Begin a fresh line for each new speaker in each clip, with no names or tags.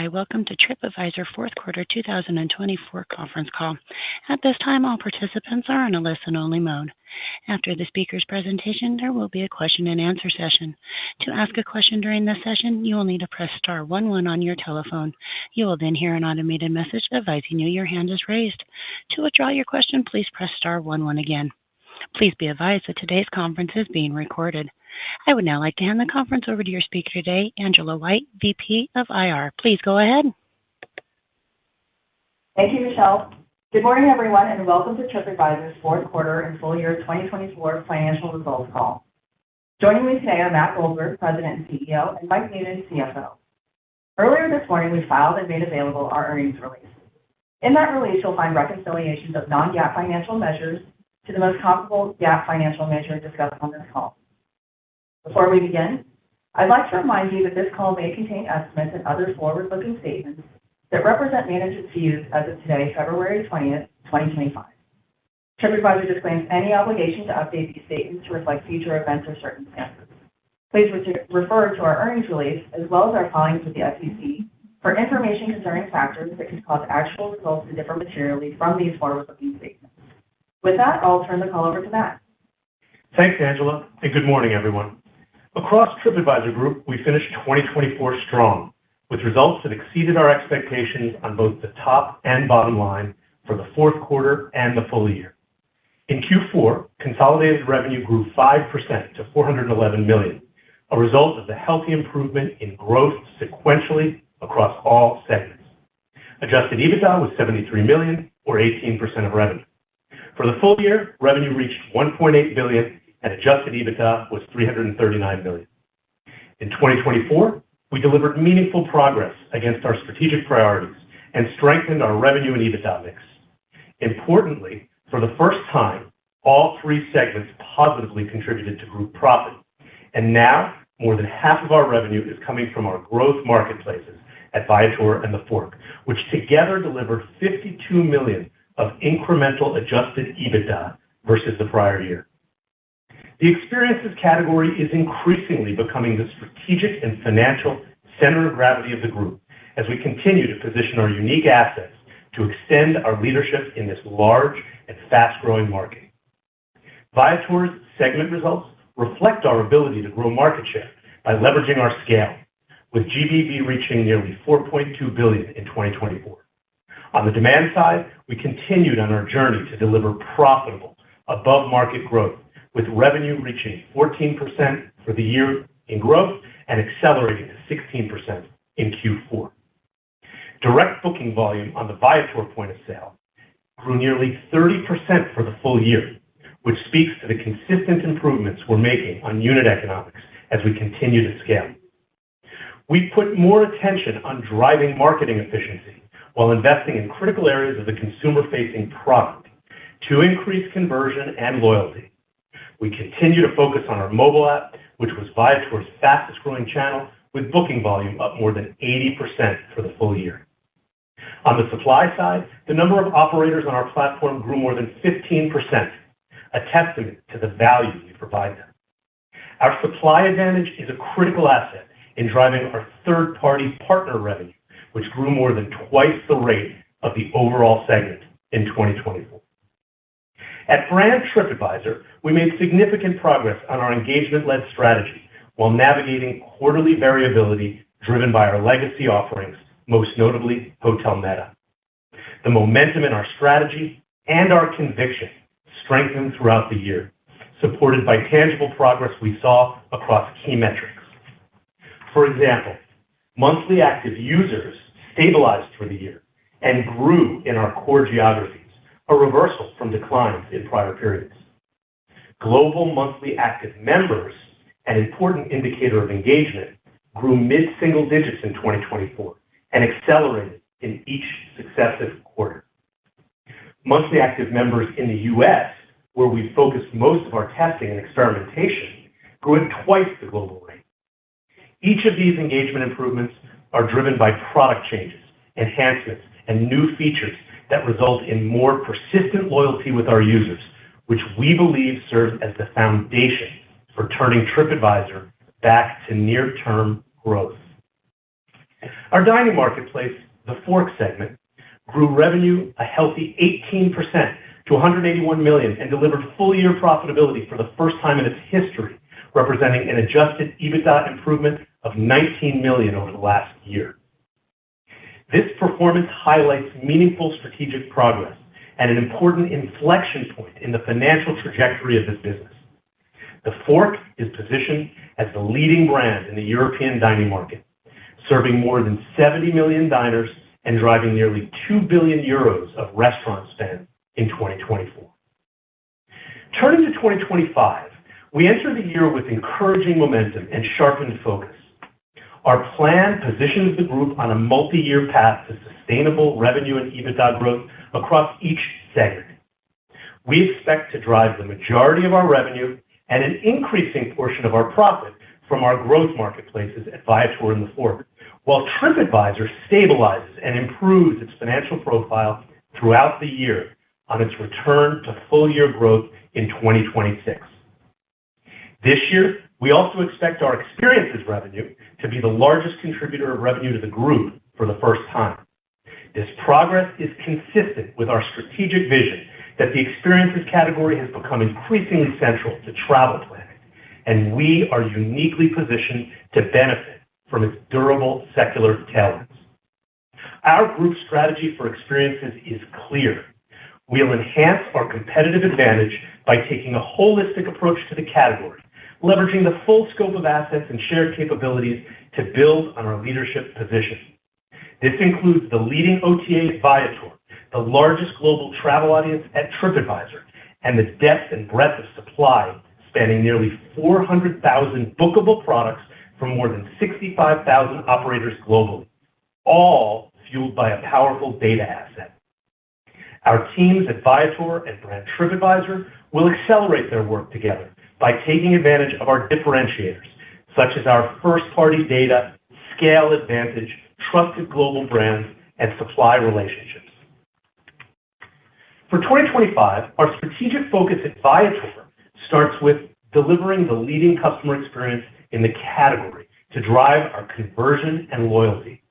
by. Welcome to TripAdvisor fourth quarter 2024 conference call. At this time, all participants are in a listen-only mode. After the speaker's presentation, there will be a question-and-answer session. To ask a question during this session, you will need to press star 11 on your telephone. You will then hear an automated message advising you your hand is raised. To withdraw your question, please press star 11 again. Please be advised that today's conference is being recorded. I would now like to hand the conference over to your speaker today, Angela White, VP of IR. Please go ahead.
Thank you, Michelle. Good morning, everyone, and welcome to TripAdvisor's fourth quarter and full year 2024 financial results call. Joining me today are Matt Goldberg, President and CEO, and Mike Noonan, CFO. Earlier this morning, we filed and made available our earnings release. In that release, you'll find reconciliations of non-GAAP financial measures to the most comparable GAAP financial measure discussed on this call. Before we begin, I'd like to remind you that this call may contain estimates and other forward-looking statements that represent management's views as of today, February 20th, 2025. TripAdvisor disclaims any obligation to update these statements to reflect future events or circumstances. Please refer to our earnings release as well as our filings with the SEC for information concerning factors that could cause actual results to differ materially from these forward-looking statements. With that, I'll turn the call over to Matt.
Thanks, Angela, and good morning, everyone. Across TripAdvisor Group, we finished 2024 strong, with results that exceeded our expectations on both the top and bottom line for the fourth quarter and the full year. In Q4, consolidated revenue grew 5% to $411 million, a result of the healthy improvement in growth sequentially across all segments. Adjusted EBITDA was $73 million, or 18% of revenue. For the full year, revenue reached $1.8 billion, and adjusted EBITDA was $339 million. In 2024, we delivered meaningful progress against our strategic priorities and strengthened our revenue and EBITDA mix. Importantly, for the first time, all three segments positively contributed to group profit, and now more than half of our revenue is coming from our growth marketplaces at Viator and TheFork, which together delivered $52 million of incremental adjusted EBITDA versus the prior year. The experiences category is increasingly becoming the strategic and financial center of gravity of the group as we continue to position our unique assets to extend our leadership in this large and fast-growing market. Viator's segment results reflect our ability to grow market share by leveraging our scale, with GBV reaching nearly $4.2 billion in 2024. On the demand side, we continued on our journey to deliver profitable, above-market growth, with revenue reaching 14% for the year in growth and accelerating to 16% in Q4. Direct booking volume on the Viator point of sale grew nearly 30% for the full year, which speaks to the consistent improvements we're making on unit economics as we continue to scale. We put more attention on driving marketing efficiency while investing in critical areas of the consumer-facing product to increase conversion and loyalty. We continue to focus on our mobile app, which was Viator's fastest-growing channel, with booking volume up more than 80% for the full year. On the supply side, the number of operators on our platform grew more than 15%, a testament to the value we provide them. Our supply advantage is a critical asset in driving our third-party partner revenue, which grew more than twice the rate of the overall segment in 2024. At brand TripAdvisor, we made significant progress on our engagement-led strategy while navigating quarterly variability driven by our legacy offerings, most notably Hotel Meta. The momentum in our strategy and our conviction strengthened throughout the year, supported by tangible progress we saw across key metrics. For example, monthly active users stabilized for the year and grew in our core geographies, a reversal from declines in prior periods. Global monthly active members, an important indicator of engagement, grew mid-single digits in 2024 and accelerated in each successive quarter. Monthly active members in the U.S., where we focused most of our testing and experimentation, grew at twice the global rate. Each of these engagement improvements are driven by product changes, enhancements, and new features that result in more persistent loyalty with our users, which we believe serves as the foundation for turning TripAdvisor back to near-term growth. Our dining marketplace, the Fork segment, grew revenue a healthy 18% to $181 million and delivered full-year profitability for the first time in its history, representing an adjusted EBITDA improvement of $19 million over the last year. This performance highlights meaningful strategic progress and an important inflection point in the financial trajectory of this business. The Fork is positioned as the leading brand in the European dining market, serving more than 70 million diners and driving nearly 2 billion euros of restaurant spend in 2024. Turning to 2025, we enter the year with encouraging momentum and sharpened focus. Our plan positions the group on a multi-year path to sustainable revenue and EBITDA growth across each segment. We expect to drive the majority of our revenue and an increasing portion of our profit from our growth marketplaces at Viator and the Fork, while TripAdvisor stabilizes and improves its financial profile throughout the year on its return to full-year growth in 2026. This year, we also expect our experiences revenue to be the largest contributor of revenue to the group for the first time. This progress is consistent with our strategic vision that the experiences category has become increasingly central to travel planning, and we are uniquely positioned to benefit from its durable secular tailwinds. Our group strategy for experiences is clear. We'll enhance our competitive advantage by taking a holistic approach to the category, leveraging the full scope of assets and shared capabilities to build on our leadership position. This includes the leading OTA Viator, the largest global travel audience at TripAdvisor, and the depth and breadth of supply spanning nearly 400,000 bookable products from more than 65,000 operators globally, all fueled by a powerful data asset. Our teams at Viator and brand TripAdvisor will accelerate their work together by taking advantage of our differentiators, such as our first-party data, scale advantage, trusted global brands, and supply relationships. For 2025, our strategic focus at Viator starts with delivering the leading customer experience in the category to drive our conversion and loyalty.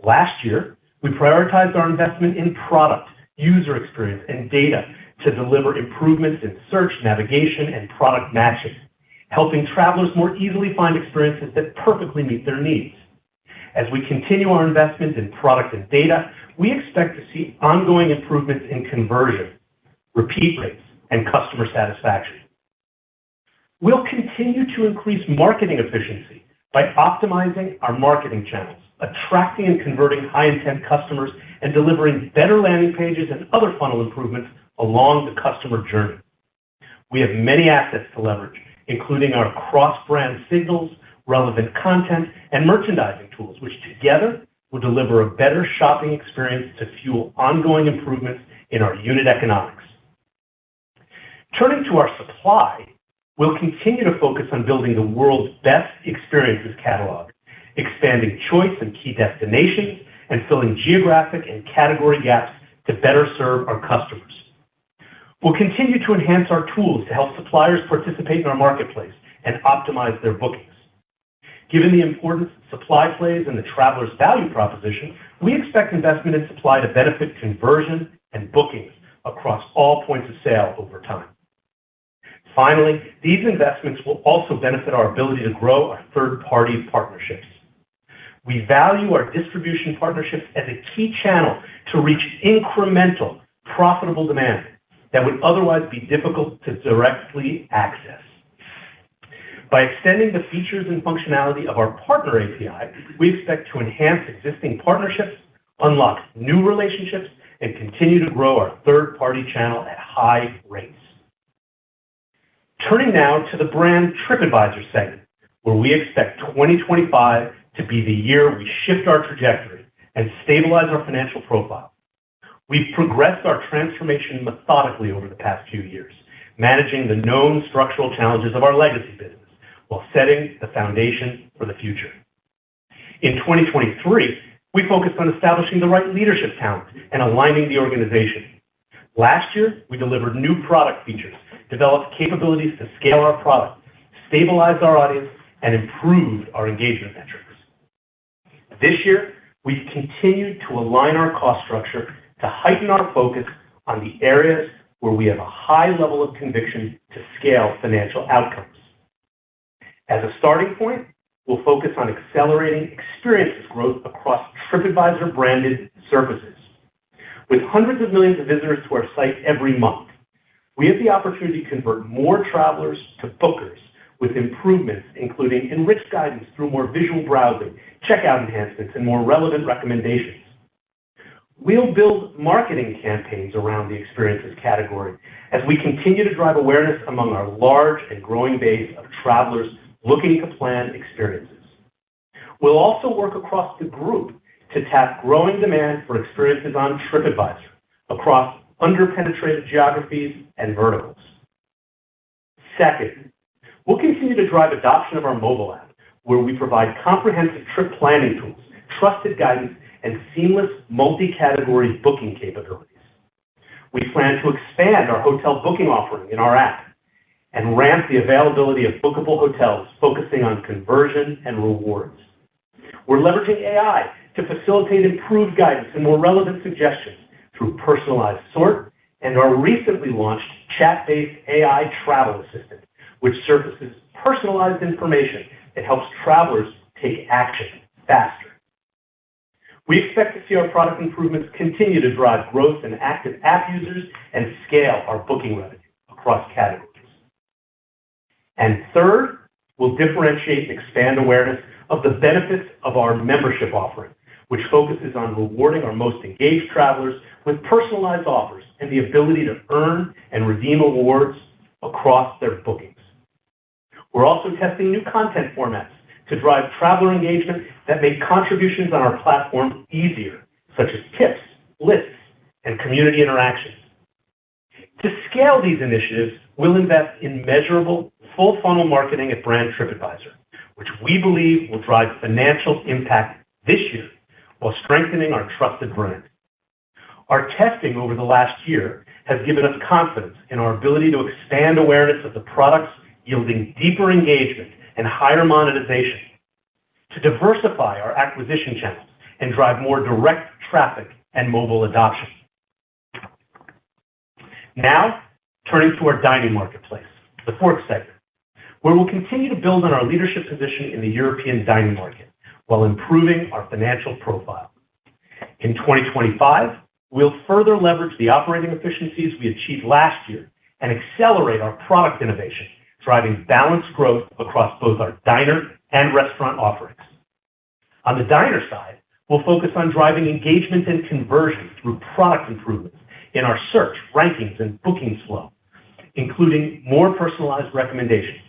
Last year, we prioritized our investment in product, user experience, and data to deliver improvements in search, navigation, and product matching, helping travelers more easily find experiences that perfectly meet their needs. As we continue our investment in product and data, we expect to see ongoing improvements in conversion, repeat rates, and customer satisfaction. We'll continue to increase marketing efficiency by optimizing our marketing channels, attracting and converting high-intent customers, and delivering better landing pages and other funnel improvements along the customer journey. We have many assets to leverage, including our cross-brand signals, relevant content, and merchandising tools, which together will deliver a better shopping experience to fuel ongoing improvements in our unit economics. Turning to our supply, we'll continue to focus on building the world's best experiences catalog, expanding choice in key destinations, and filling geographic and category gaps to better serve our customers. We'll continue to enhance our tools to help suppliers participate in our marketplace and optimize their bookings. Given the importance supply plays in the traveler's value proposition, we expect investment in supply to benefit conversion and bookings across all points of sale over time. Finally, these investments will also benefit our ability to grow our third-party partnerships. We value our distribution partnerships as a key channel to reach incremental, profitable demand that would otherwise be difficult to directly access. By extending the features and functionality of our partner API, we expect to enhance existing partnerships, unlock new relationships, and continue to grow our third-party channel at high rates. Turning now to the brand TripAdvisor segment, where we expect 2025 to be the year we shift our trajectory and stabilize our financial profile. We've progressed our transformation methodically over the past few years, managing the known structural challenges of our legacy business while setting the foundation for the future. In 2023, we focused on establishing the right leadership talent and aligning the organization. Last year, we delivered new product features, developed capabilities to scale our product, stabilized our audience, and improved our engagement metrics. This year, we've continued to align our cost structure to heighten our focus on the areas where we have a high level of conviction to scale financial outcomes. As a starting point, we'll focus on accelerating experiences growth across TripAdvisor-branded surfaces. With hundreds of millions of visitors to our site every month, we have the opportunity to convert more travelers to bookers with improvements, including enriched guidance through more visual browsing, checkout enhancements, and more relevant recommendations. We'll build marketing campaigns around the experiences category as we continue to drive awareness among our large and growing base of travelers looking to plan experiences. We'll also work across the group to tap growing demand for experiences on TripAdvisor across under-penetrated geographies and verticals. Second, we'll continue to drive adoption of our mobile app, where we provide comprehensive trip planning tools, trusted guidance, and seamless multi-category booking capabilities. We plan to expand our hotel booking offering in our app and ramp the availability of bookable hotels, focusing on conversion and rewards. We're leveraging AI to facilitate improved guidance and more relevant suggestions through personalized sort and our recently launched chat-based AI travel assistant, which surfaces personalized information that helps travelers take action faster. We expect to see our product improvements continue to drive growth in active app users and scale our booking revenue across categories. And third, we'll differentiate and expand awareness of the benefits of our membership offering, which focuses on rewarding our most engaged travelers with personalized offers and the ability to earn and redeem awards across their bookings. We're also testing new content formats to drive traveler engagement that make contributions on our platform easier, such as tips, lists, and community interactions. To scale these initiatives, we'll invest in measurable, full-funnel marketing at brand TripAdvisor, which we believe will drive financial impact this year while strengthening our trusted brand. Our testing over the last year has given us confidence in our ability to expand awareness of the products, yielding deeper engagement and higher monetization, to diversify our acquisition channels and drive more direct traffic and mobile adoption. Now, turning to our dining marketplace, the fourth segment, where we'll continue to build on our leadership position in the European dining market while improving our financial profile. In 2025, we'll further leverage the operating efficiencies we achieved last year and accelerate our product innovation, driving balanced growth across both our diner and restaurant offerings. On the diner side, we'll focus on driving engagement and conversion through product improvements in our search, rankings, and bookings flow, including more personalized recommendations.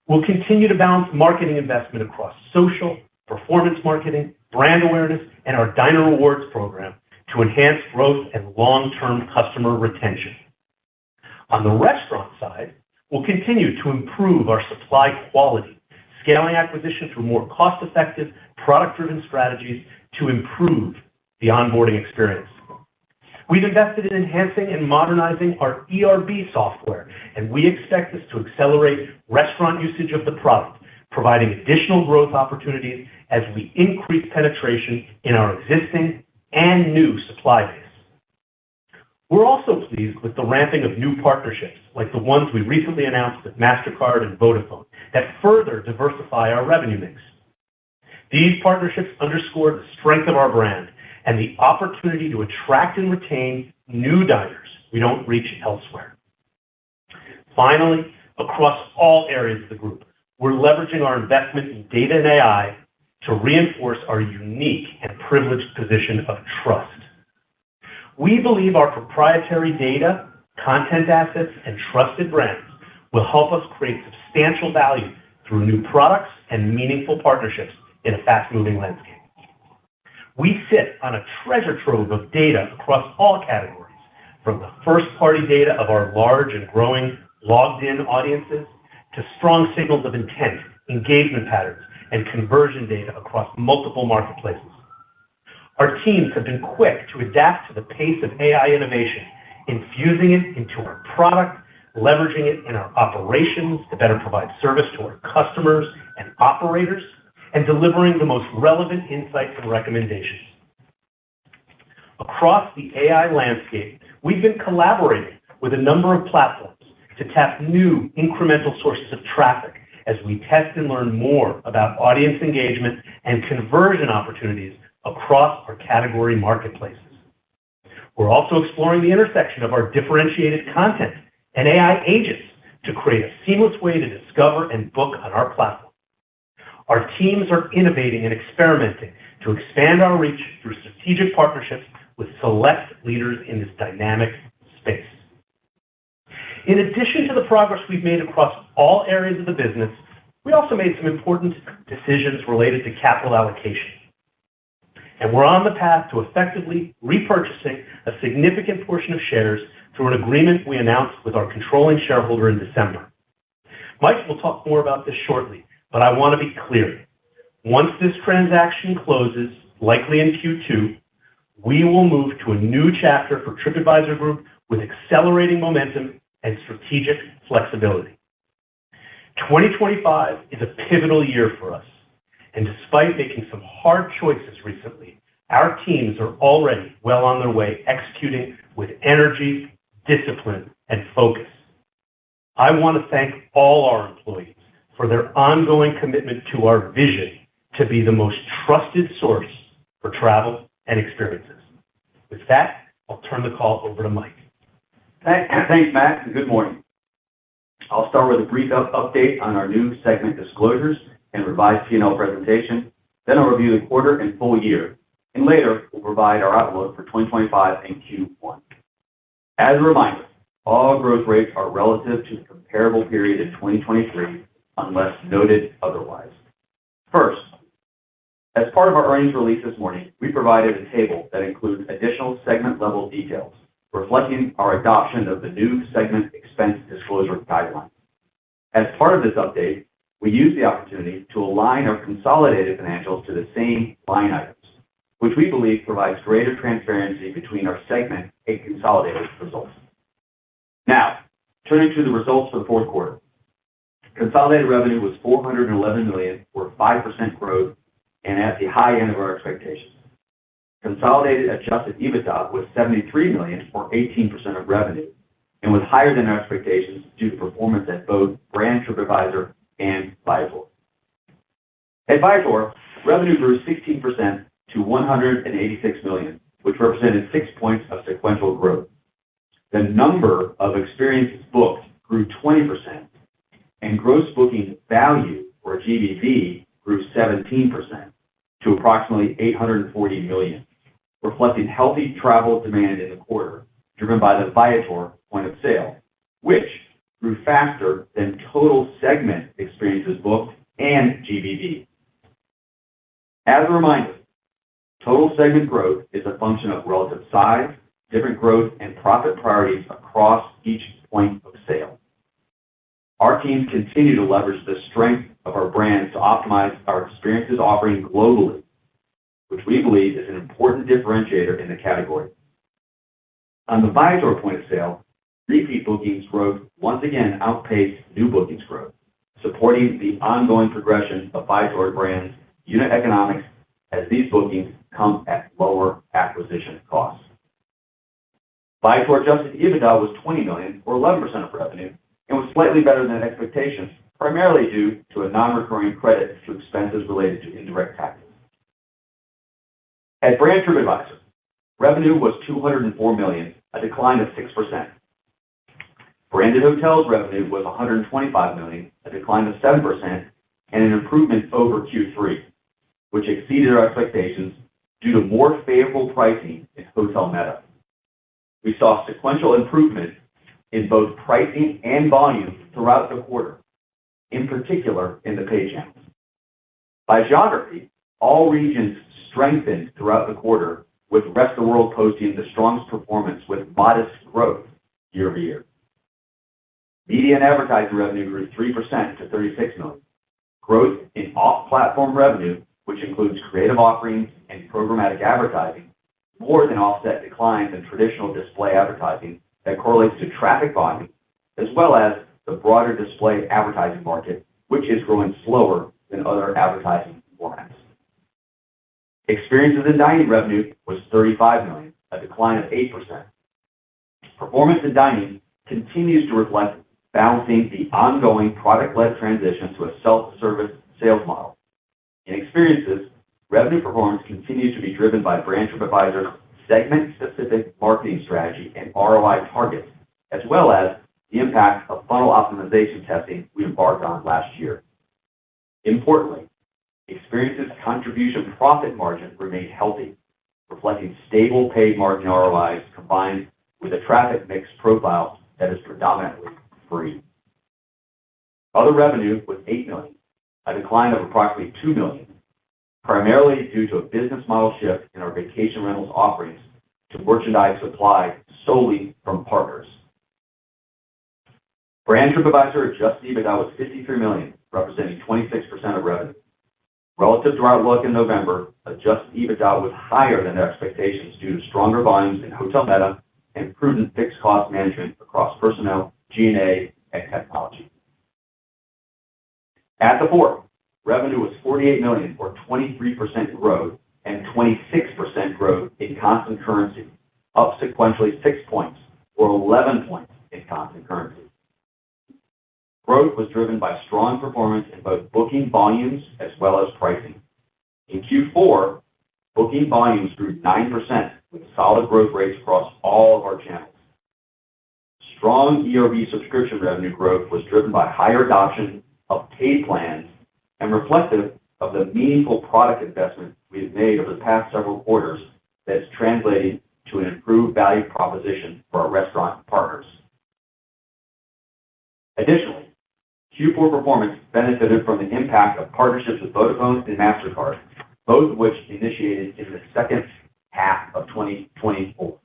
We'll continue to balance marketing investment across social, performance marketing, brand awareness, and our Diner Rewards program to enhance growth and long-term customer retention. On the restaurant side, we'll continue to improve our supply quality, scaling acquisition through more cost-effective, product-driven strategies to improve the onboarding experience. We've invested in enhancing and modernizing our ERB software, and we expect this to accelerate restaurant usage of the product, providing additional growth opportunities as we increase penetration in our existing and new supply base. We're also pleased with the ramping of new partnerships, like the ones we recently announced with MasterCard and Vodafone, that further diversify our revenue mix. These partnerships underscore the strength of our brand and the opportunity to attract and retain new diners we don't reach elsewhere. Finally, across all areas of the group, we're leveraging our investment in data and AI to reinforce our unique and privileged position of trust. We believe our proprietary data, content assets, and trusted brands will help us create substantial value through new products and meaningful partnerships in a fast-moving landscape. We sit on a treasure trove of data across all categories, from the first-party data of our large and growing logged-in audiences to strong signals of intent, engagement patterns, and conversion data across multiple marketplaces. Our teams have been quick to adapt to the pace of AI innovation, infusing it into our product, leveraging it in our operations to better provide service to our customers and operators, and delivering the most relevant insights and recommendations. Across the AI landscape, we've been collaborating with a number of platforms to tap new incremental sources of traffic as we test and learn more about audience engagement and conversion opportunities across our category marketplaces. We're also exploring the intersection of our differentiated content and AI agents to create a seamless way to discover and book on our platform. Our teams are innovating and experimenting to expand our reach through strategic partnerships with select leaders in this dynamic space. In addition to the progress we've made across all areas of the business, we also made some important decisions related to capital allocation. And we're on the path to effectively repurchasing a significant portion of shares through an agreement we announced with our controlling shareholder in December. Mike will talk more about this shortly, but I want to be clear. Once this transaction closes, likely in Q2, we will move to a new chapter for TripAdvisor Group with accelerating momentum and strategic flexibility. 2025 is a pivotal year for us, and despite making some hard choices recently, our teams are already well on their way executing with energy, discipline, and focus. I want to thank all our employees for their ongoing commitment to our vision to be the most trusted source for travel and experiences. With that, I'll turn the call over to Mike.
Thanks, Matt, and good morning. I'll start with a brief update on our new segment disclosures and revised P&L presentation. Then I'll review the quarter and full year, and later we'll provide our outlook for 2025 and Q1. As a reminder, all growth rates are relative to the comparable period in 2023, unless noted otherwise. First, as part of our earnings release this morning, we provided a table that includes additional segment-level details, reflecting our adoption of the new segment expense disclosure guideline. As part of this update, we used the opportunity to align our consolidated financials to the same line items, which we believe provides greater transparency between our segment and consolidated results. Now, turning to the results for the fourth quarter. Consolidated revenue was $411 million, or 5% growth, and at the high end of our expectations. Consolidated adjusted EBITDA was $73 million, or 18% of revenue, and was higher than our expectations due to performance at both brand TripAdvisor and Viator. At Viator, revenue grew 16% to $186 million, which represented 6 points of sequential growth. The number of experiences booked grew 20%, and gross booking value, or GBV, grew 17% to approximately $840 million, reflecting healthy travel demand in the quarter, driven by the Viator point of sale, which grew faster than total segment experiences booked and GBV. As a reminder, total segment growth is a function of relative size, different growth, and profit priorities across each point of sale. Our teams continue to leverage the strength of our brands to optimize our experiences offering globally, which we believe is an important differentiator in the category. On the Viator point of sale, repeat bookings growth once again outpaced new bookings growth, supporting the ongoing progression of Viator brand's unit economics as these bookings come at lower acquisition costs. Viator adjusted EBITDA was $20 million, or 11% of revenue, and was slightly better than expectations, primarily due to a non-recurring credit to expenses related to indirect taxes. At brand TripAdvisor, revenue was $204 million, a decline of 6%. Branded hotels revenue was $125 million, a decline of 7%, and an improvement over Q3, which exceeded our expectations due to more favorable pricing in Hotel Meta. We saw sequential improvement in both pricing and volume throughout the quarter, in particular in the paid channels. By geography, all regions strengthened throughout the quarter, with the rest of the world posting the strongest performance with modest growth year-over-year. Media and advertising revenue grew 3% to $36 million. Growth in off-platform revenue, which includes creative offerings and programmatic advertising, more than offset declines in traditional display advertising that correlates to traffic volume, as well as the broader display advertising market, which is growing slower than other advertising formats. Experiences and dining revenue was $35 million, a decline of 8%. Performance in dining continues to reflect balancing the ongoing product-led transition to a self-service sales model. In experiences, revenue performance continues to be driven by brand TripAdvisor's segment-specific marketing strategy and ROI targets, as well as the impact of funnel optimization testing we embarked on last year. Importantly, experiences contribution profit margin remained healthy, reflecting stable paid margin ROIs combined with a traffic mix profile that is predominantly free. Other revenue was $8 million, a decline of approximately $2 million, primarily due to a business model shift in our vacation rentals offerings to merchandise supply solely from partners. Brand TripAdvisor adjusted EBITDA was $53 million, representing 26% of revenue. Relative to our outlook in November, adjusted EBITDA was higher than our expectations due to stronger volumes in hotel meta and prudent fixed cost management across personnel, G&A, and technology. At TheFork, revenue was $48 million, or 23% growth, and 26% growth in constant currency, up sequentially 6 points, or 11 points in constant currency. Growth was driven by strong performance in both booking volumes as well as pricing. In Q4, booking volumes grew 9%, with solid growth rates across all of our channels. Strong ERB subscription revenue growth was driven by higher adoption of paid plans and reflective of the meaningful product investment we have made over the past several quarters that is translating to an improved value proposition for our restaurant partners. Additionally, Q4 performance benefited from the impact of partnerships with Vodafone and MasterCard, both of which initiated in the second half of 2024.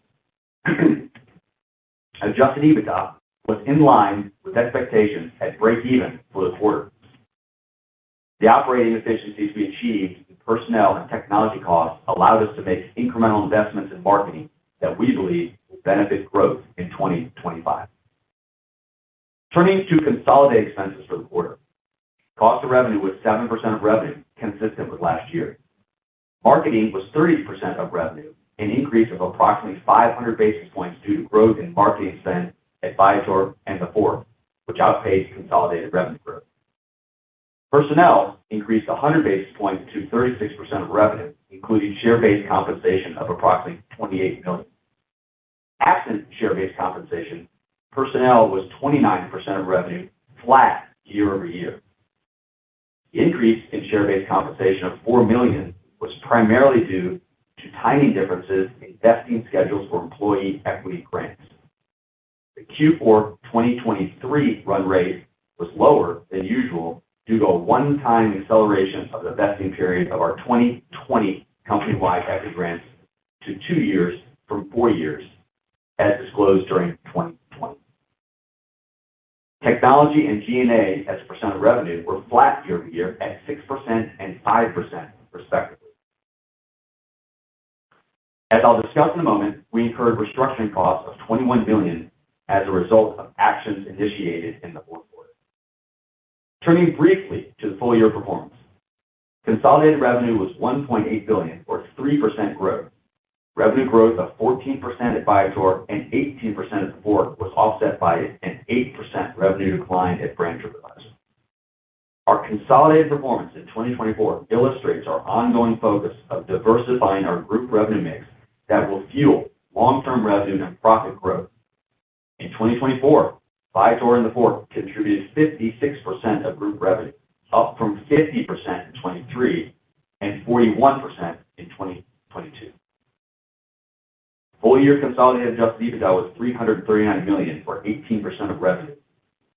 Adjusted EBITDA was in line with expectations at break-even for the quarter. The operating efficiencies we achieved in personnel and technology costs allowed us to make incremental investments in marketing that we believe will benefit growth in 2025. Turning to consolidated expenses for the quarter, cost of revenue was 7% of revenue, consistent with last year. Marketing was 30% of revenue, an increase of approximately 500 basis points due to growth in marketing spend at Viator and TheFork, which outpaced consolidated revenue growth. Personnel increased 100 basis points to 36% of revenue, including share-based compensation of approximately $28 million. Absent share-based compensation, personnel was 29% of revenue, flat year-over-year. The increase in share-based compensation of $4 million was primarily due to timing differences in vesting schedules for employee equity grants. The Q4 2023 run rate was lower than usual due to a one-time acceleration of the vesting period of our 2020 company-wide equity grants to 2 years from 4 years, as disclosed during 2020. Technology and G&A as a percent of revenue were flat year-over-year at 6% and 5%, respectively. As I'll discuss in a moment, we incurred restructuring costs of $21 million as a result of actions initiated in the fourth quarter. Turning briefly to the full-year performance, consolidated revenue was $1.8 billion, or 3% growth. Revenue growth of 14% at Viator and 18% at TheFork was offset by an 8% revenue decline at brand TripAdvisor. Our consolidated performance in 2024 illustrates our ongoing focus of diversifying our group revenue mix that will fuel long-term revenue and profit growth. In 2024, Viator and TheFork contributed 56% of group revenue, up from 50% in 2023 and 41% in 2022. Full-year consolidated adjusted EBITDA was $339 million, or 18% of revenue,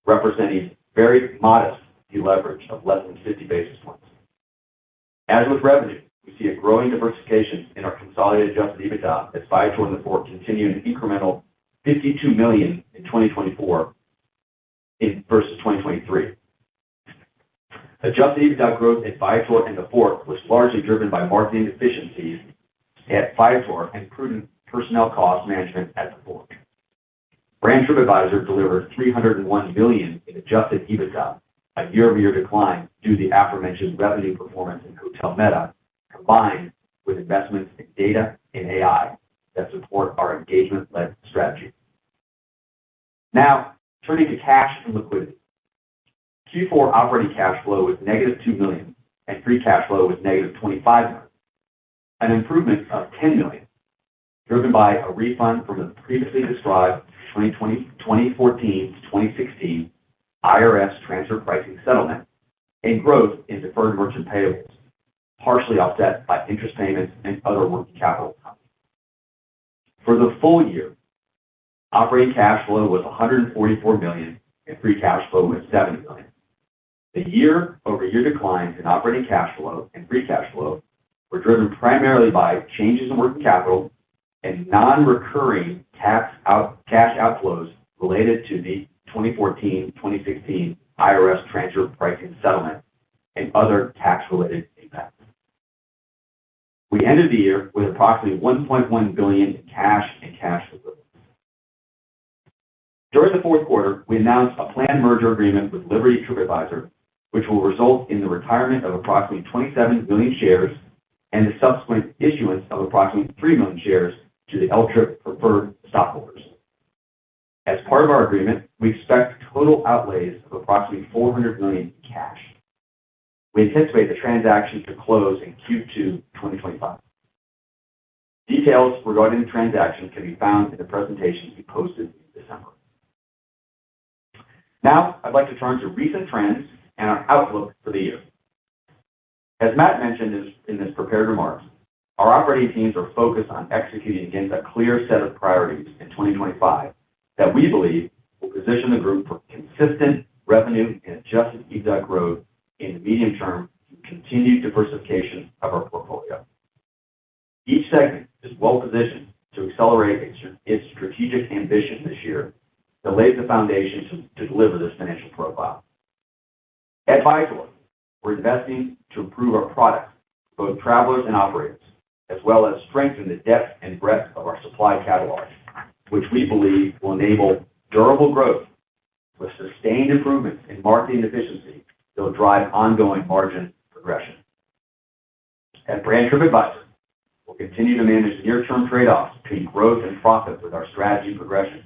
representing very modest deleverage of less than 50 basis points. As with revenue, we see a growing diversification in our consolidated adjusted EBITDA as Viator and TheFork continue an incremental $52 million in 2024 versus 2023. Adjusted EBITDA growth at Viator and TheFork was largely driven by marketing efficiencies at Viator and prudent personnel cost management at TheFork. Brand TripAdvisor delivered $301 million in adjusted EBITDA, a year-over-year decline due to the aforementioned revenue performance in Hotel Meta, combined with investments in data and AI that support our engagement-led strategy. Now, turning to cash and liquidity. Q4 operating cash flow was -$2 million, and free cash flow was -$25 million, an improvement of $10 million, driven by a refund from the previously described 2014 to 2016 IRS transfer pricing settlement and growth in deferred merchant payables, partially offset by interest payments and other working capital. For the full year, operating cash flow was $144 million, and free cash flow was $70 million. The year-over-year declines in operating cash flow and free cash flow were driven primarily by changes in working capital and non-recurring cash outflows related to the 2014-2016 IRS transfer pricing settlement and other tax-related impacts. We ended the year with approximately $1.1 billion in cash and cash equivalents. During the fourth quarter, we announced a planned merger agreement with Liberty TripAdvisor, which will result in the retirement of approximately 27 million shares and the subsequent issuance of approximately 3 million shares to the LTRIP preferred stockholders. As part of our agreement, we expect total outlays of approximately $400 million in cash. We anticipate the transaction to close in Q2 2025. Details regarding the transaction can be found in the presentation we posted in December. Now, I'd like to turn to recent trends and our outlook for the year. As Matt mentioned in his prepared remarks, our operating teams are focused on executing against a clear set of priorities in 2025 that we believe will position the group for consistent revenue and adjusted EBITDA growth in the medium term and continued diversification of our portfolio. Each segment is well positioned to accelerate its strategic ambition this year that lays the foundation to deliver this financial profile. At Viator, we're investing to improve our products for both travelers and operators, as well as strengthen the depth and breadth of our supply catalog, which we believe will enable durable growth with sustained improvements in marketing efficiency that will drive ongoing margin progression. At Brand TripAdvisor, we'll continue to manage near-term trade-offs between growth and profit with our strategy progression.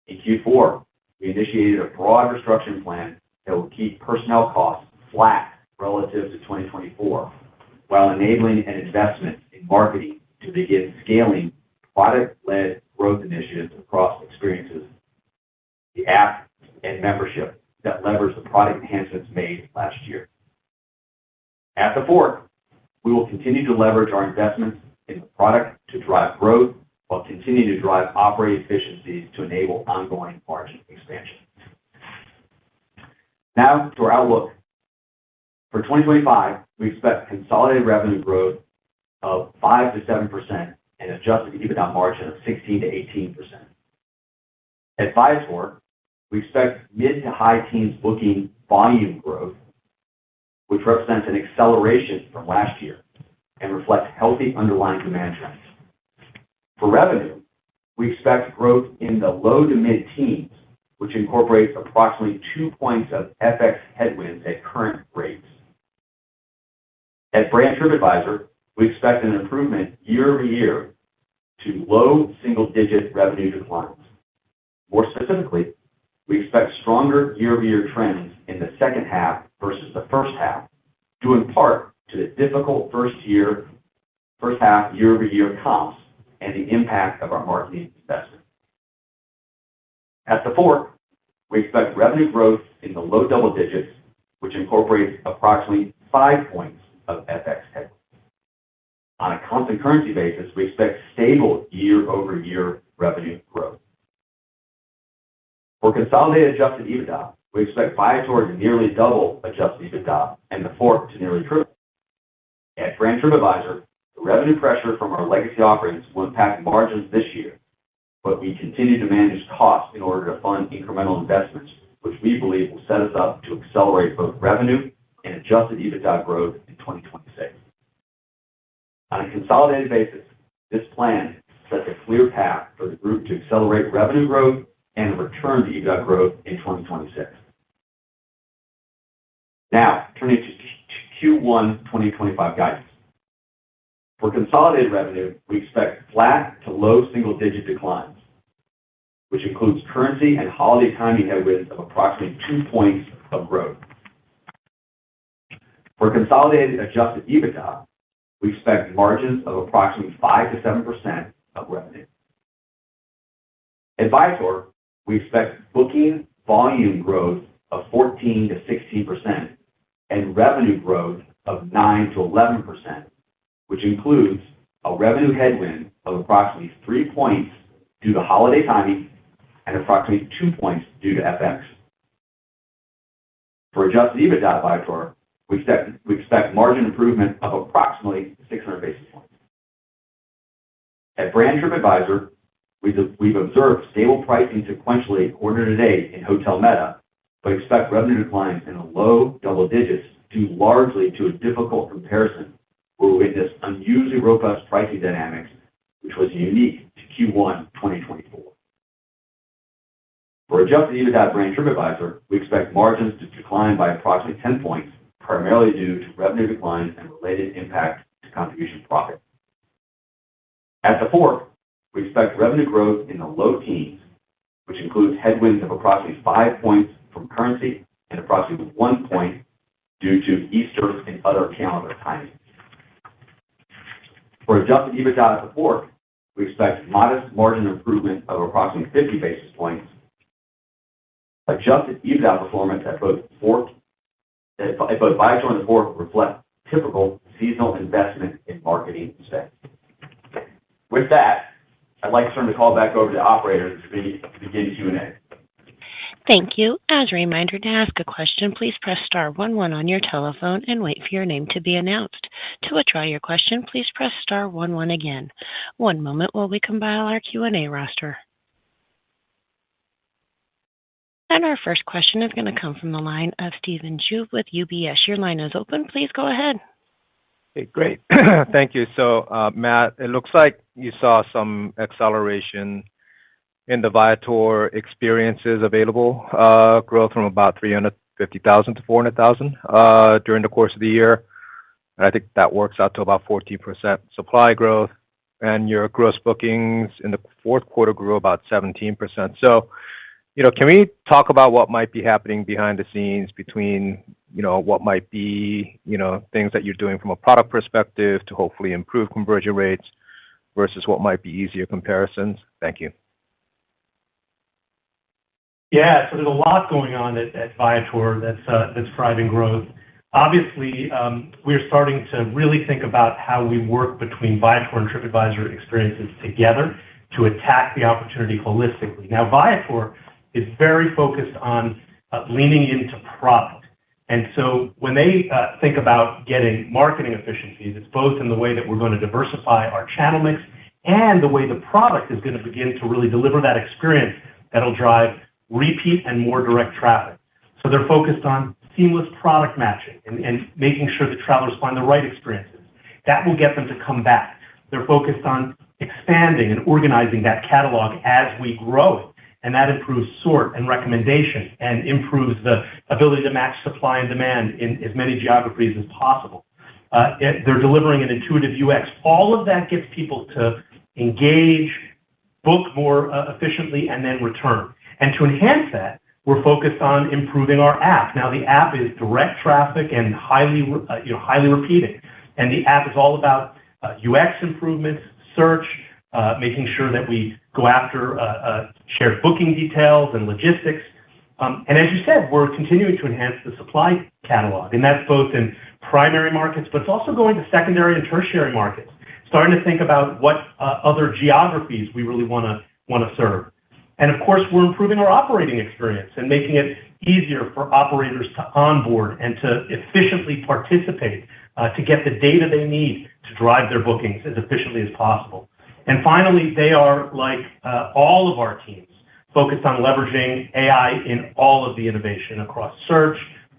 In Q4, we initiated a broad restructuring plan that will keep personnel costs flat relative to 2024, while enabling an investment in marketing to begin scaling product-led growth initiatives across experiences, the app, and membership that leverage the product enhancements made last year. At TheFork, we will continue to leverage our investments in the product to drive growth while continuing to drive operating efficiencies to enable ongoing margin expansion. Now to our outlook. For 2025, we expect consolidated revenue growth of 5 to 7% and adjusted EBITDA margin of 16 to 18%. At Viator, we expect mid to high teens booking volume growth, which represents an acceleration from last year and reflects healthy underlying demand trends. For revenue, we expect growth in the low to mid-teens, which incorporates approximately 2 points of FX headwinds at current rates. At Brand TripAdvisor, we expect an improvement year-over-year to low single-digit revenue declines. More specifically, we expect stronger year-over-year trends in the second half versus the first half, due in part to the difficult first half year-over-year comps and the impact of our marketing investment. At TheFork, we expect revenue growth in the low double digits, which incorporates approximately 5 points of FX headwinds. On a constant currency basis, we expect stable year-over-year revenue growth. For consolidated adjusted EBITDA, we expect Viator to nearly double adjusted EBITDA and TheFork to nearly triple. At Brand TripAdvisor, the revenue pressure from our legacy offerings will impact margins this year, but we continue to manage costs in order to fund incremental investments, which we believe will set us up to accelerate both revenue and adjusted EBITDA growth in 2026. On a consolidated basis, this plan sets a clear path for the group to accelerate revenue growth and return to EBITDA growth in 2026. Now, turning to Q1 2025 guidance. For consolidated revenue, we expect flat to low single-digit declines, which includes currency and holiday timing headwinds of approximately 2 points of growth. For consolidated adjusted EBITDA, we expect margins of approximately 5 to 7% of revenue. At Viator, we expect booking volume growth of 14 to 16% and revenue growth of 9 to 11%, which includes a revenue headwind of approximately 3 points due to holiday timing and approximately 2 points due to FX. For adjusted EBITDA at Viator, we expect margin improvement of approximately 600 basis points. At brand TripAdvisor, we've observed stable pricing sequentially quarter to date in hotel meta, but expect revenue declines in the low double digits due largely to a difficult comparison where we witnessed unusually robust pricing dynamics, which was unique to Q1 2024. For adjusted EBITDA at brand TripAdvisor, we expect margins to decline by approximately 10 points, primarily due to revenue declines and related impact to contribution profit. At TheFork, we expect revenue growth in the low teens, which includes headwinds of approximately 5 points from currency and approximately 1 point due to Easter and other calendar timing. For adjusted EBITDA at TheFork, we expect modest margin improvement of approximately 50 basis points. Adjusted EBITDA performance at both Viator and TheFork reflect typical seasonal investment in marketing spend. With that, I'd like to turn the call back over to the operator to begin Q&A.
Thank you. As a reminder, to ask a question, please press star 11 on your telephone and wait for your name to be announced. To withdraw your question, please press star 11 again. One moment while we compile our Q&A roster. And our first question is going to come from the line of Stephen Ju with UBS. Your line is open. Please go ahead.
Okay, great. Thank you. So, Matt, it looks like you saw some acceleration in the Viator experiences available, growth from about 350,000 to 400,000 during the course of the year. And I think that works out to about 14% supply growth. And your gross bookings in the fourth quarter grew about 17%. So, can we talk about what might be happening behind the scenes between, what might be, things that you're doing from a product perspective to hopefully improve conversion rates versus what might be easier comparisons? Thank you.
Yeah, so there's a lot going on at Viator that's driving growth. Obviously, we're starting to really think about how we work between Viator and TripAdvisor experiences together to attack the opportunity holistically. Now, Viator is very focused on leaning into product. And so when they think about getting marketing efficiencies, it's both in the way that we're going to diversify our channel mix and the way the product is going to begin to really deliver that experience that'll drive repeat and more direct traffic. So they're focused on seamless product matching and making sure that travelers find the right experiences. That will get them to come back. They're focused on expanding and organizing that catalog as we grow it. And that improves sort and recommendation and improves the ability to match supply and demand in as many geographies as possible. They're delivering an intuitive UX. All of that gets people to engage, book more efficiently, and then return. And to enhance that, we're focused on improving our app. Now, the app is direct traffic and highly repeating. And the app is all about UX improvements, search, making sure that we go after shared booking details and logistics. And as you said, we're continuing to enhance the supply catalog. And that's both in primary markets, but it's also going to secondary and tertiary markets, starting to think about what other geographies we really want to serve. And of course, we're improving our operating experience and making it easier for operators to onboard and to efficiently participate, to get the data they need to drive their bookings as efficiently as possible. And finally, they are, like all of our teams, focused on leveraging AI in all of the innovation across search,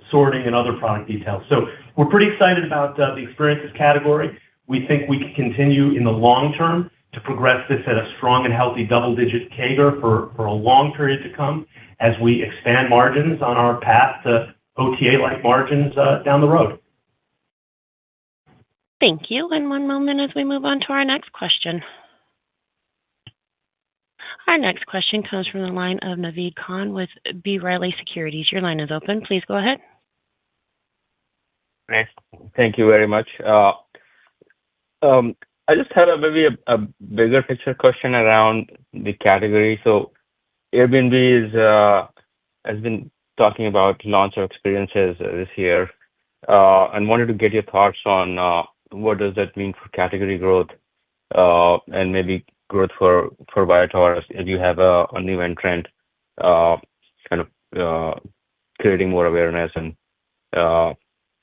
sorting, and other product details. So we're pretty excited about the experiences category. We think we can continue in the long term to progress this at a strong and healthy double-digit CAGR for a long period to come as we expand margins on our path to OTA-like margins down the road.
Thank you. And one moment as we move on to our next question. Our next question comes from the line of Naved Khan with B. Riley Securities. Your line is open. Please go ahead.
Great. Thank you very much. I just had maybe a bigger picture question around the category. So Airbnb has been talking about launch of experiences this year, and wanted to get your thoughts on what does that mean for category growth, and maybe growth for Viator as you have a new entrant, kind of creating more awareness, and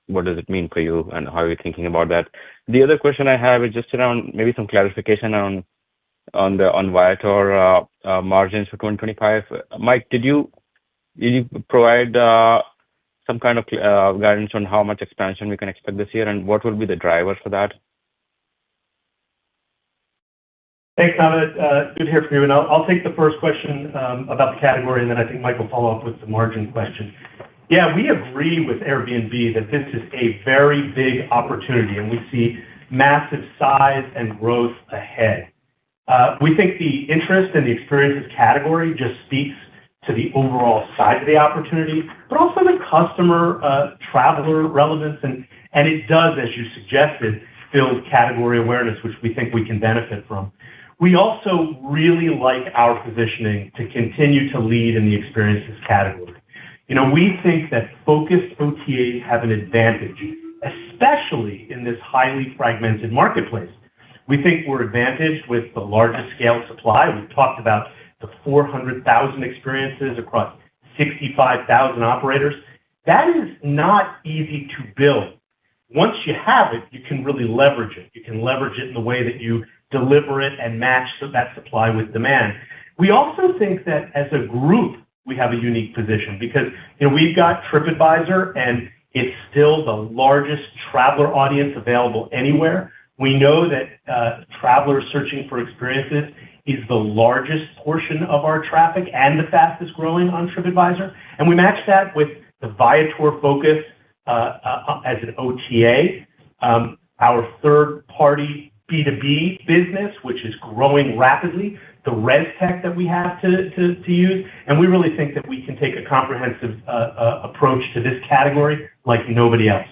what does it mean for you, and how are you thinking about that? The other question I have is just around maybe some clarification on Viator margins for 2025. Mike, did you provide some kind of guidance on how much expansion we can expect this year, and what will be the drivers for that?
Thanks, Naved. Good to hear from you. And I'll take the first question about the category, and then I think Mike will follow up with the margin question. Yeah, we agree with Airbnb that this is a very big opportunity, and we see massive size and growth ahead. We think the interest in the experiences category just speaks to the overall size of the opportunity, but also the customer traveler relevance, and it does, as you suggested, build category awareness, which we think we can benefit from. We also really like our positioning to continue to lead in the experiences category. We think that focused OTAs have an advantage, especially in this highly fragmented marketplace. We think we're advantaged with the largest scale supply. We've talked about the 400,000 experiences across 65,000 operators. That is not easy to build. Once you have it, you can really leverage it. You can leverage it in the way that you deliver it and match that supply with demand. We also think that as a group, we have a unique position because we've got TripAdvisor, and it's still the largest traveler audience available anywhere. We know that travelers searching for experiences is the largest portion of our traffic and the fastest growing on TripAdvisor. And we match that with the Viator focus as an OTA, our third-party B2B business, which is growing rapidly, the ResTech that we have to use. And we really think that we can take a comprehensive approach to this category like nobody else.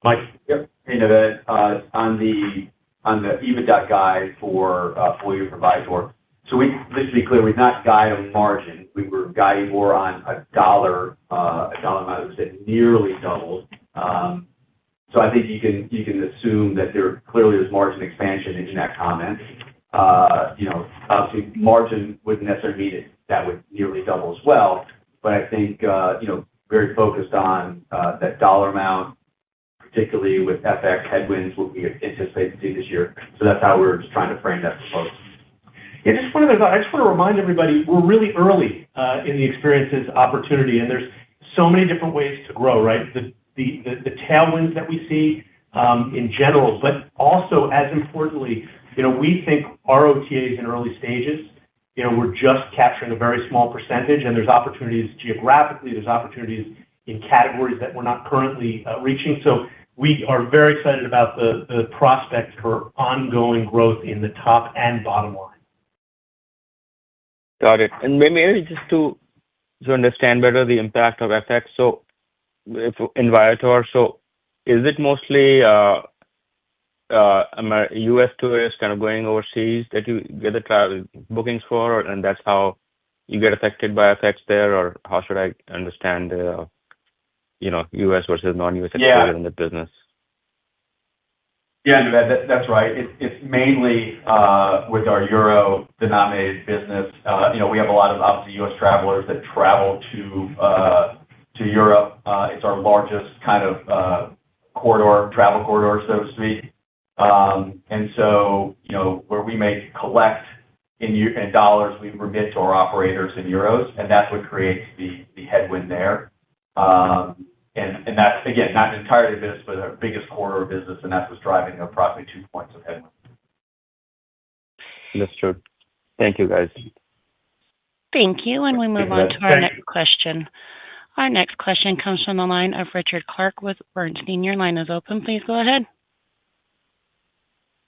Mike?
Yep. Hey, Naved, on the EBITDA guide for full year for Viator. So just to be clear, we've not guided on margin. We were guiding more on a dollar amount that nearly doubled. So I think you can assume that there clearly is margin expansion in that comment. Obviously, margin wouldn't necessarily mean it. That would nearly double as well. But I think, very focused on that dollar amount, particularly with FX headwinds, what we anticipate to see this year. So that's how we're just trying to frame that for folks.
Yeah, I just want to remind everybody, we're really early in the experiences opportunity, and there's so many different ways to grow, right? The tailwinds that we see in general, but also as importantly, we think our OTA is in early stages. We're just capturing a very small percentage, and there's opportunities geographically, there's opportunities in categories that we're not currently reaching. So we are very excited about the prospect for ongoing growth in the top and bottom line.
Got it. And maybe just to understand better the impact of FX. So if in Viator, so is it mostly U.S. tourists kind of going overseas that you get the travel bookings for, and that's how you get affected by FX there? Or how should I understand U.S. versus non-U.S. exposure in the business?
Yeah, that's right. It's mainly with our euro-denominated business. We have a lot of, obviously, U.S. travelers that travel to Europe. It's our largest kind of travel corridor, so to speak. And so, where we may collect in dollars, we remit to our operators in euros, and that's what creates the headwind there. And that's, again, not entirely business, but our biggest corridor of business, and that's what's driving approximately 2 points of headwind.
That's true. Thank you, guys.
Thank you. And we move on to our next question. Our next question comes from the line of Richard Clarke with Bernstein. Your line is open. Please go ahead.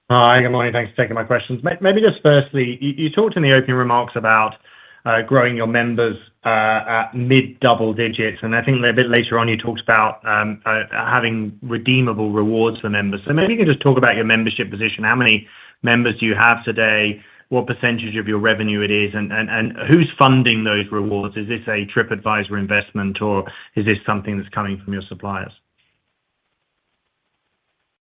Hi, good morning. Thanks for taking my questions. Maybe just firstly, you talked in the opening remarks about growing your members at mid-double digits, and I think a bit later on you talked about having redeemable rewards for members. So maybe you can just talk about your membership position. How many members do you have today? What percentage of your revenue it is, and who's funding those rewards? Is this a TripAdvisor investment, or is this something that's coming from your suppliers?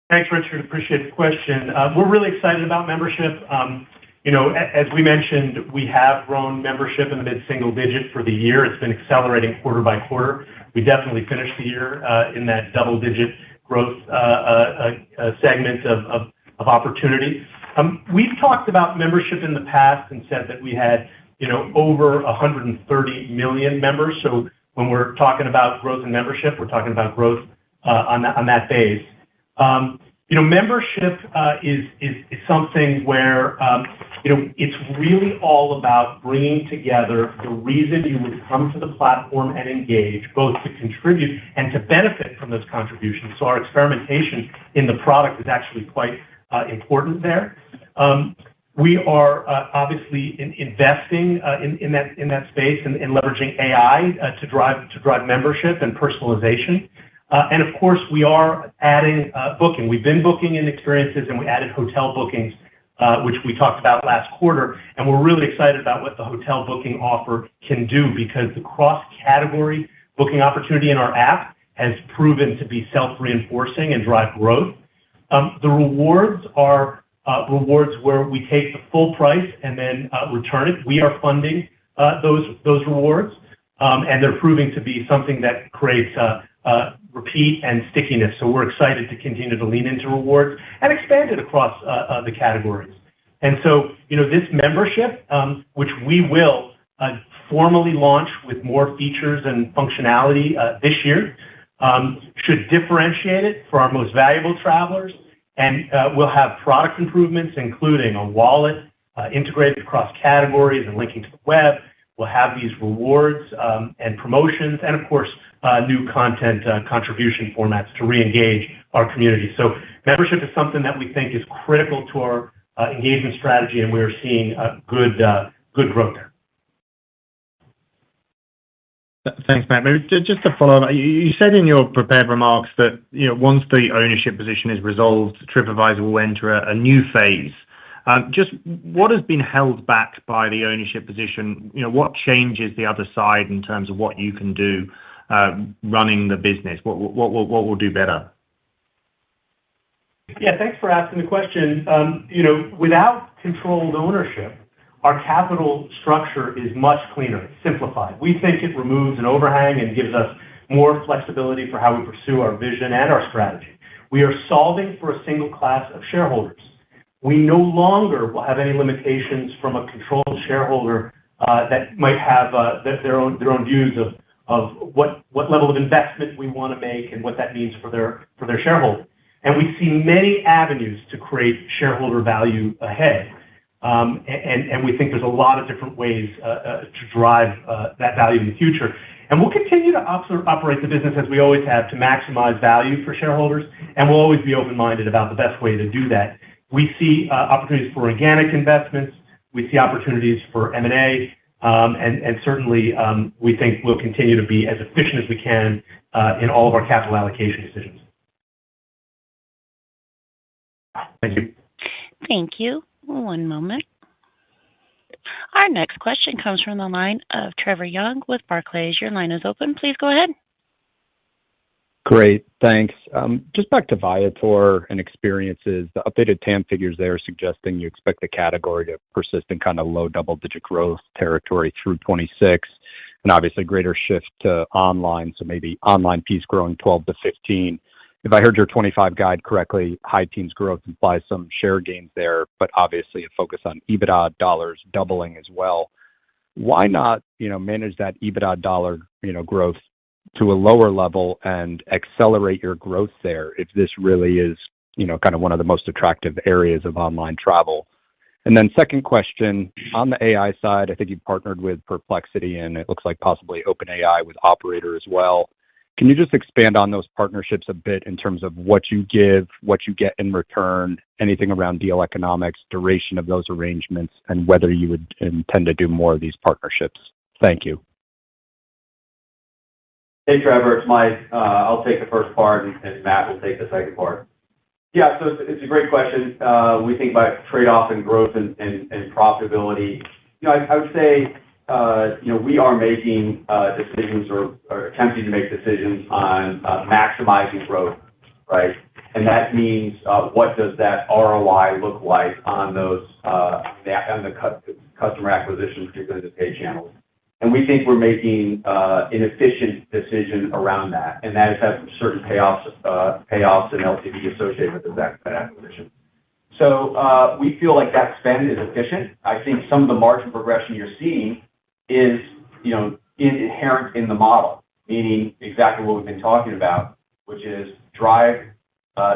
Thanks, Richard. Appreciate the question. We're really excited about membership. As we mentioned, we have grown membership in the mid-single digit for the year. It's been accelerating quarter by quarter. We definitely finished the year in that double-digit growth segment of opportunity. We've talked about membership in the past and said that we had over 130 million members. So when we're talking about growth in membership, we're talking about growth on that base. Membership is something where it's really all about bringing together the reason you would come to the platform and engage, both to contribute and to benefit from those contributions. So our experimentation in the product is actually quite important there. We are obviously investing in that space and leveraging AI to drive membership and personalization. And of course, we are adding booking. We've been booking in experiences, and we added hotel bookings, which we talked about last quarter. And we're really excited about what the hotel booking offer can do, because the cross-category booking opportunity in our app has proven to be self-reinforcing and drive growth. The rewards are rewards where we take the full price and then return it. We are funding those rewards, and they're proving to be something that creates repeat and stickiness. So we're excited to continue to lean into rewards and expand it across the categories. And so, this membership, which we will formally launch with more features and functionality this year, should differentiate it for our most valuable travelers. And we'll have product improvements, including a wallet integrated across categories and linking to the web. We'll have these rewards and promotions, and of course, new content contribution formats to re-engage our community. So membership is something that we think is critical to our engagement strategy, and we're seeing good growth there.
Thanks, Matt. Maybe just to follow up, you said in your prepared remarks that once the ownership position is resolved, TripAdvisor will enter a new phase. Just what has been held back by the ownership position? What changes the other side in terms of what you can do running the business? What will do better?
Yeah, thanks for asking the question. Without controlled ownership, our capital structure is much cleaner, simplified. We think it removes an overhang and gives us more flexibility for how we pursue our vision and our strategy. We are solving for a single class of shareholders. We no longer will have any limitations from a controlled shareholder that might have their own views of what level of investment we want to make and what that means for their shareholders. And we see many avenues to create shareholder value ahead. And we think there's a lot of different ways to drive that value in the future. And we'll continue to operate the business as we always have, to maximize value for shareholders, and we'll always be open-minded about the best way to do that. We see opportunities for organic investments. We see opportunities for M&A, and certainly we think we'll continue to be as efficient as we can in all of our capital allocation decisions.
Thank you.
Thank you. One moment. Our next question comes from the line of Trevor Young with Barclays. Your line is open. Please go ahead.
Great. Thanks. Just back to Viator and experiences, the updated TAM figures there are suggesting you expect the category to persist in kind of low double-digit growth territory through 2026, and obviously greater shift to online, so maybe online piece growing 12-15. If I heard your 25 guide correctly, high teens growth implies some share gains there, but obviously a focus on EBITDA dollars doubling as well. Why not, manage that EBITDA dollar, growth to a lower level and accelerate your growth there if this really is, kind of one of the most attractive areas of online travel? Second question, on the AI side, I think you partnered with Perplexity, and it looks like possibly OpenAI with Operator as well. Can you just expand on those partnerships a bit in terms of what you give, what you get in return, anything around deal economics, duration of those arrangements, and whether you would intend to do more of these partnerships? Thank you.
Hey, Trevor, it's Mike. I'll take the first part, and Matt will take the second part. Yeah, so it's a great question. We think about trade-off and growth and profitability. I would say, we are making decisions or attempting to make decisions on maximizing growth, right? And that means what does that ROI look like on those on the customer acquisition, particularly the paid channels. And we think we're making an efficient decision around that, and that has certain payoffs and LTV associated with that acquisition. So we feel like that spend is efficient. I think some of the margin progression you're seeing is inherent in the model, meaning exactly what we've been talking about, which is drive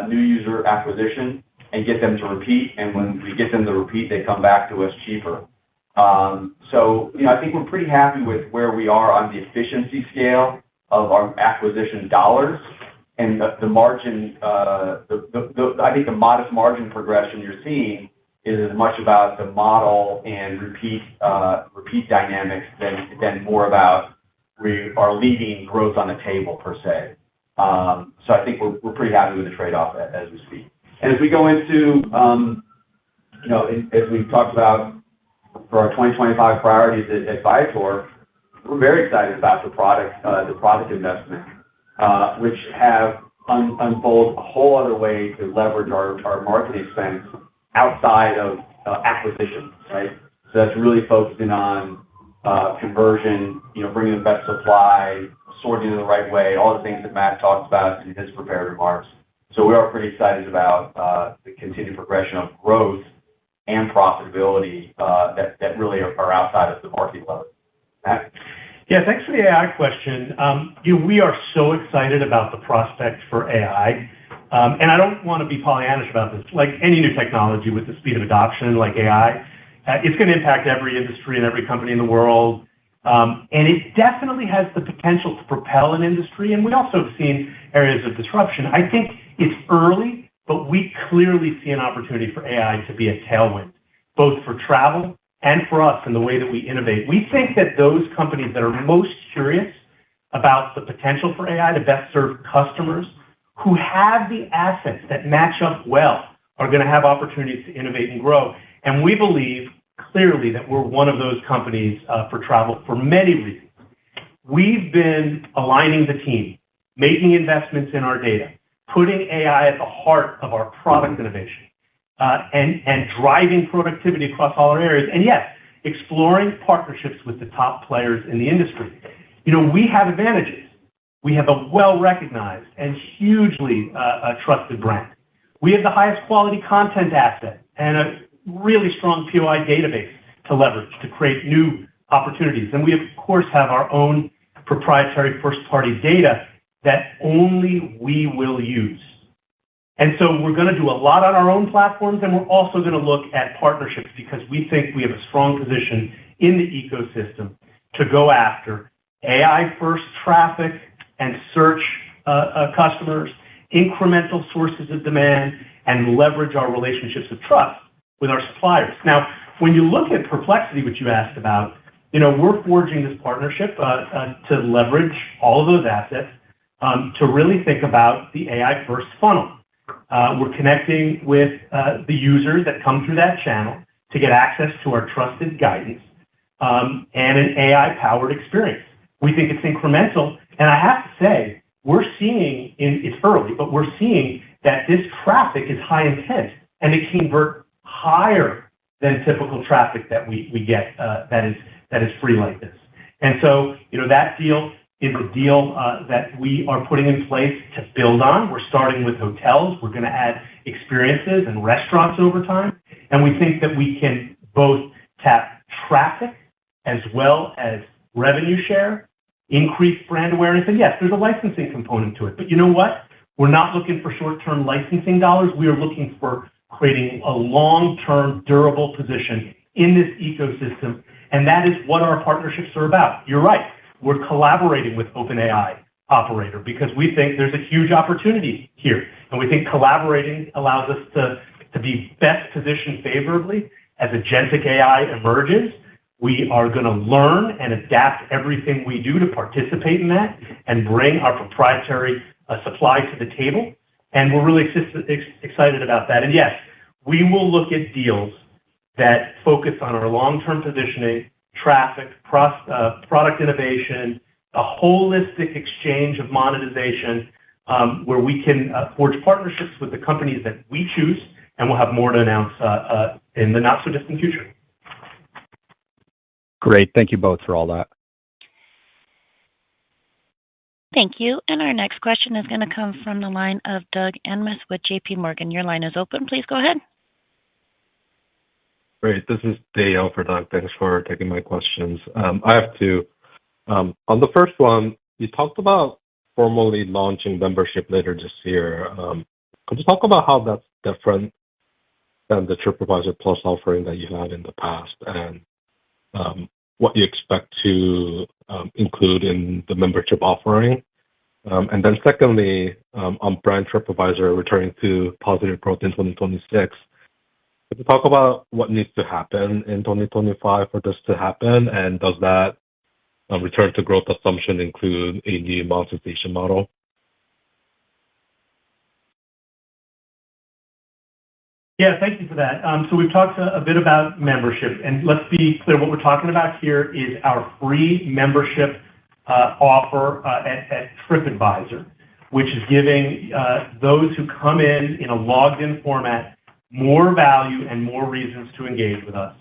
new user acquisition and get them to repeat. And when we get them to repeat, they come back to us cheaper. So I think we're pretty happy with where we are on the efficiency scale of our acquisition dollars. And the margin, I think the modest margin progression you're seeing is as much about the model and repeat dynamics than more about we are leaving growth on the table per se. So I think we're pretty happy with the trade-off as we speak. And as we go into, as we've talked about for our 2025 priorities at Viator, we're very excited about the product investment, which have unfold a whole other way to leverage our marketing expense outside of acquisition, right? So that's really focusing on conversion, bringing the best supply, sorting in the right way, all the things that Matt talked about in his prepared remarks. So we are pretty excited about the continued progression of growth and profitability that really are outside of the marketing level. Matt?
Yeah, thanks for the AI question. We are so excited about the prospect for AI. And I don't want to be Pollyannish about this. Like any new technology with the speed of adoption like AI, it's going to impact every industry and every company in the world. And it definitely has the potential to propel an industry. And we also have seen areas of disruption. I think it's early, but we clearly see an opportunity for AI to be a tailwind, both for travel and for us in the way that we innovate. We think that those companies that are most curious about the potential for AI to best serve customers who have the assets that match up well are going to have opportunities to innovate and grow. And we believe clearly that we're one of those companies for travel for many reasons. We've been aligning the team, making investments in our data, putting AI at the heart of our product innovation, and driving productivity across all our areas. And yes, exploring partnerships with the top players in the industry. We have advantages. We have a well-recognized and hugely trusted brand. We have the highest quality content asset and a really strong POI database to leverage to create new opportunities. And we, of course, have our own proprietary first-party data that only we will use. And so we're going to do a lot on our own platforms, and we're also going to look at partnerships because we think we have a strong position in the ecosystem to go after AI-first traffic and search customers, incremental sources of demand, and leverage our relationships of trust with our suppliers. Now, when you look at Perplexity, which you asked about, we're forging this partnership to leverage all of those assets to really think about the AI-first funnel. We're connecting with the users that come through that channel to get access to our trusted guidance and an AI-powered experience. We think it's incremental. And I have to say, we're seeing, it's early, but we're seeing that this traffic is high intent and it convert higher than typical traffic that we get that is free like this. And so, that deal is a deal that we are putting in place to build on. We're starting with hotels. We're going to add experiences and restaurants over time. And we think that we can both tap traffic as well as revenue share, increase brand awareness. And yes, there's a licensing component to it. But you know what? We're not looking for short-term licensing dollars. We are looking for creating a long-term, durable position in this ecosystem, and that is what our partnerships are about. You're right. We're collaborating with OpenAI Operator because we think there's a huge opportunity here, and we think collaborating allows us to be best positioned favorably as agentic AI emerges. We are going to learn and adapt everything we do to participate in that and bring our proprietary supply to the table. And we're really excited about that. And yes, we will look at deals that focus on our long-term positioning, traffic, product innovation, a holistic exchange of monetization, where we can forge partnerships with the companies that we choose, and we'll have more to announce in the not-so-distant future.
Great. Thank you both for all that.
Thank you. And our next question is going to come from the line of Doug Anmuth with JPMorgan. Your line is open. Please go ahead.
Great. This is Dale for Doug. Thanks for taking my questions. I have two. On the first one, you talked about formally launching membership later this year. Could you talk about how that's different than the TripAdvisor Plus offering that you had in the past, and what you expect to include in the membership offering? And then secondly, on brand TripAdvisor returning to positive growth in 2026, could you talk about what needs to happen in 2025 for this to happen? And does that return to growth assumption include a new monetization model?
Yeah, thank you for that. So we've talked a bit about membership, and let's be clear, what we're talking about here is our free membership offer at TripAdvisor, which is giving those who come in a logged-in format more value and more reasons to engage with us.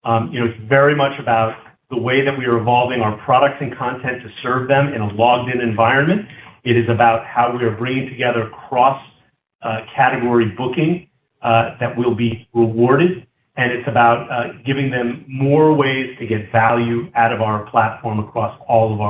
It's very much about the way that we are evolving our products and content to serve them in a logged-in environment. It is about how we are bringing together cross-category booking that will be rewarded, and it's about giving them more ways to get value out of our platform across all of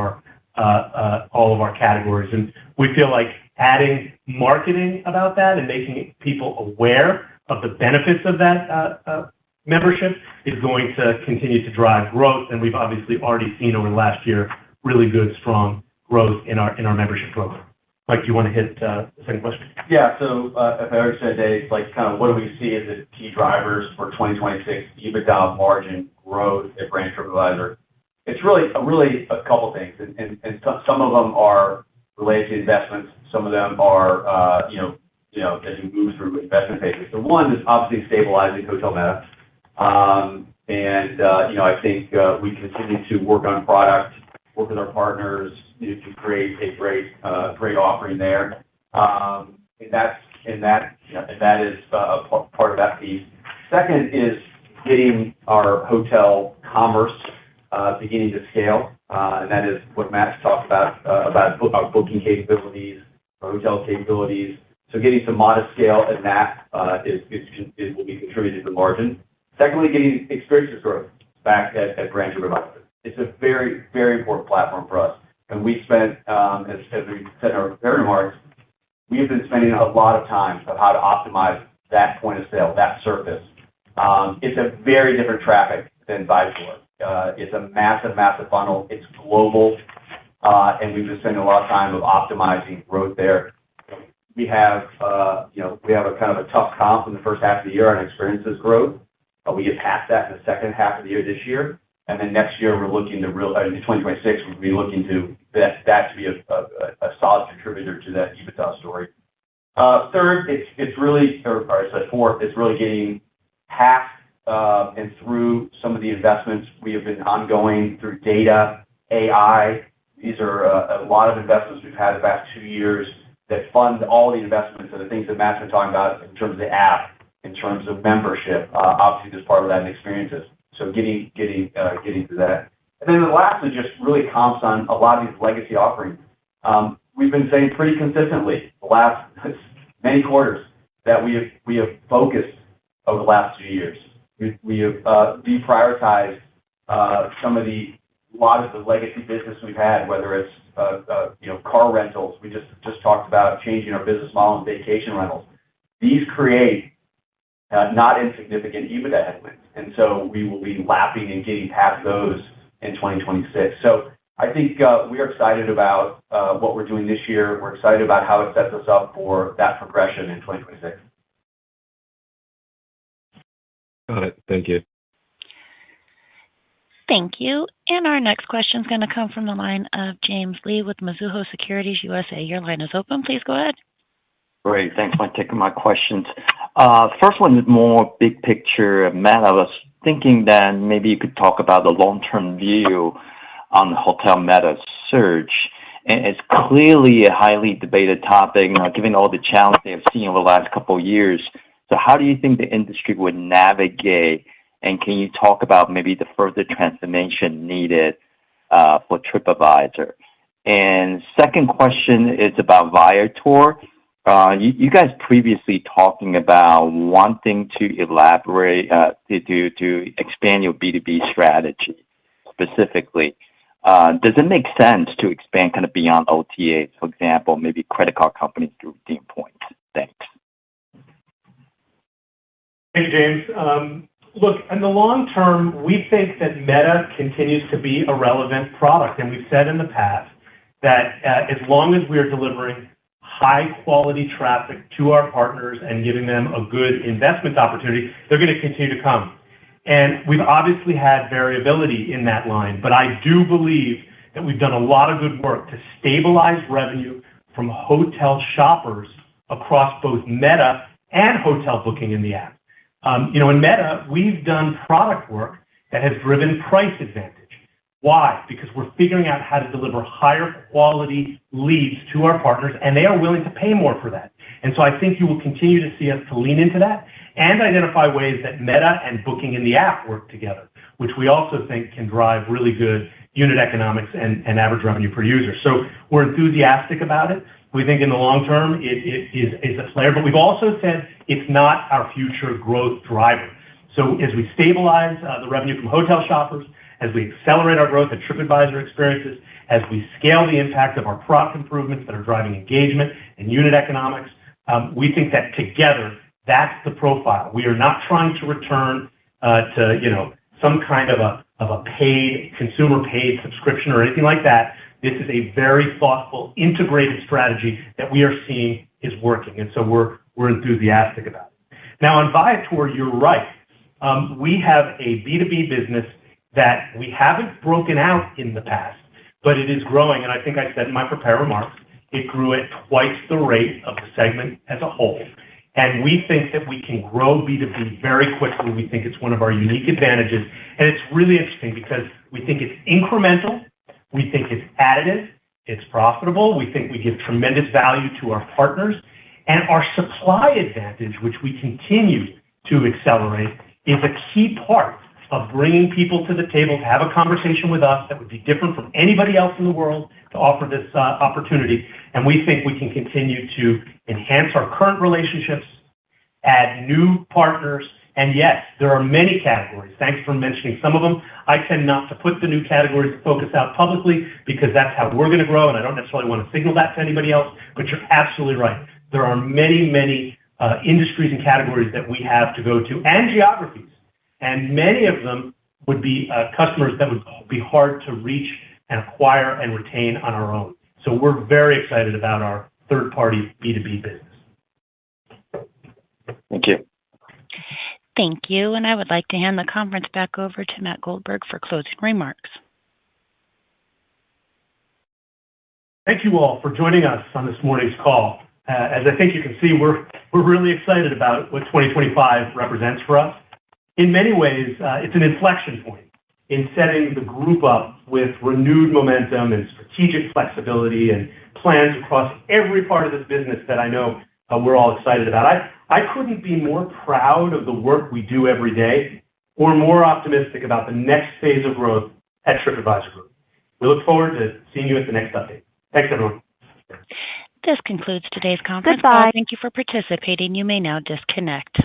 our categories. And we feel like adding marketing about that and making people aware of the benefits of that membership is going to continue to drive growth. And we've obviously already seen over the last year really good, strong growth in our membership program. Mike, do you want to hit the second question?
Yeah. So if I already said, Dave, like kind of what do we see as the key drivers for 2026 EBITDA margin growth at brand TripAdvisor? It's really a couple things, and some of them are related to investments. Some of them are as you move through investment phases. So one is obviously stabilizing Hotel Meta, and I think we continue to work on product, work with our partners to create a great offering there. And that is a part of that piece. Second is getting our hotel commerce beginning to scale, and that is what Matt's talked about our booking capabilities, our hotel capabilities. So getting some modest scale in that will be contributed to margin. Secondly, getting experiences growth back at brand TripAdvisor. It's a very, very important platform for us. And we spent, as we said in our prepared remarks, we have been spending a lot of time on how to optimize that point of sale, that surface. It's a very different traffic than Viator. It's a massive, massive funnel. It's global, and we've been spending a lot of time of optimizing growth there. We have a kind of a tough comp in the first half of the year on experiences growth. We get past that in the second half of the year this year. And then next year, we're looking to in 2026, we'll be looking to that to be a solid contributor to that EBITDA story. Third, fourth, it's really getting past and through some of the investments we have been ongoing through data, AI. These are a lot of investments we've had the past 2 years that fund all the investments and the things that Matt's been talking about in terms of the app, in terms of membership. Obviously, there's part of that in experiences. So getting to that. And then the last is just really comps on a lot of these legacy offerings. We've been saying pretty consistently the last many quarters that we have focused over the last 2 years. We have deprioritized a lot of the legacy business we've had, whether it's car rentals. We just talked about changing our business model and vacation rentals. These create not insignificant EBITDA headwinds. And so we will be lapping and getting past those in 2026. So I think we are excited about what we're doing this year. We're excited about how it sets us up for that progression in 2026.
Got it. Thank you.
Thank you. And our next question is going to come from the line of James Lee with Mizuho Securities USA. Your line is open. Please go ahead.
Great. Thanks for taking my questions. First one is more big picture. Matt, I was thinking that maybe you could talk about the long-term view on the hotel meta search. And it's clearly a highly debated topic, given all the challenges they have seen over the last couple of years. So how do you think the industry would navigate? And can you talk about maybe the further transformation needed for TripAdvisor? And second question is about Viator. You guys previously talking about wanting to elaborate to expand your B2B strategy specifically. Does it make sense to expand kind of beyond OTAs, for example, maybe credit card companies to redeem points? Thanks.
Hey, James. Look, in the long term, we think that Meta continues to be a relevant product. And we've said in the past that as long as we are delivering high-quality traffic to our partners and giving them a good investment opportunity, they're going to continue to come. And we've obviously had variability in that line, but I do believe that we've done a lot of good work to stabilize revenue from hotel shoppers across both Meta and hotel booking in the app. In Meta, we've done product work that has driven price advantage. Why? Because we're figuring out how to deliver higher quality leads to our partners, and they are willing to pay more for that. And so I think you will continue to see us to lean into that and identify ways that Meta and booking in the app work together, which we also think can drive really good unit economics and average revenue per user. So we're enthusiastic about it. We think in the long term it is a player, but we've also said it's not our future growth driver. So as we stabilize the revenue from hotel shoppers, as we accelerate our growth at TripAdvisor experiences, as we scale the impact of our product improvements that are driving engagement and unit economics, we think that together, that's the profile. We are not trying to return to some kind of a paid consumer paid subscription or anything like that. This is a very thoughtful, integrated strategy that we are seeing is working, and so we're enthusiastic about it. Now on Viator, you're right. We have a B2B business that we haven't broken out in the past, but it is growing, and I think I said in my prepared remarks, it grew at twice the rate of the segment as a whole. And we think that we can grow B2B very quickly. We think it's one of our unique advantages, and it's really interesting because we think it's incremental, we think it's additive, it's profitable, we think we give tremendous value to our partners, and our supply advantage, which we continue to accelerate, is a key part of bringing people to the table to have a conversation with us that would be different from anybody else in the world to offer this opportunity. And we think we can continue to enhance our current relationships, add new partners, and yes, there are many categories. Thanks for mentioning some of them. I tend not to put the new categories to focus out publicly because that's how we're going to grow, and I don't necessarily want to signal that to anybody else, but you're absolutely right. There are many, many industries and categories that we have to go to, and geographies. And many of them would be customers that would be hard to reach and acquire and retain on our own. So we're very excited about our third-party B2B business.
Thank you.
Thank you. And I would like to hand the conference back over to Matt Goldberg for closing remarks.
Thank you all for joining us on this morning's call. As I think you can see, we're really excited about what 2025 represents for us. In many ways, it's an inflection point in setting the group up with renewed momentum and strategic flexibility and plans across every part of this business that I know we're all excited about. I couldn't be more proud of the work we do every day or more optimistic about the next phase of growth at TripAdvisor Group. We look forward to seeing you at the next update. Thanks, everyone.
This concludes today's conference call. Thank you for participating. You may now disconnect.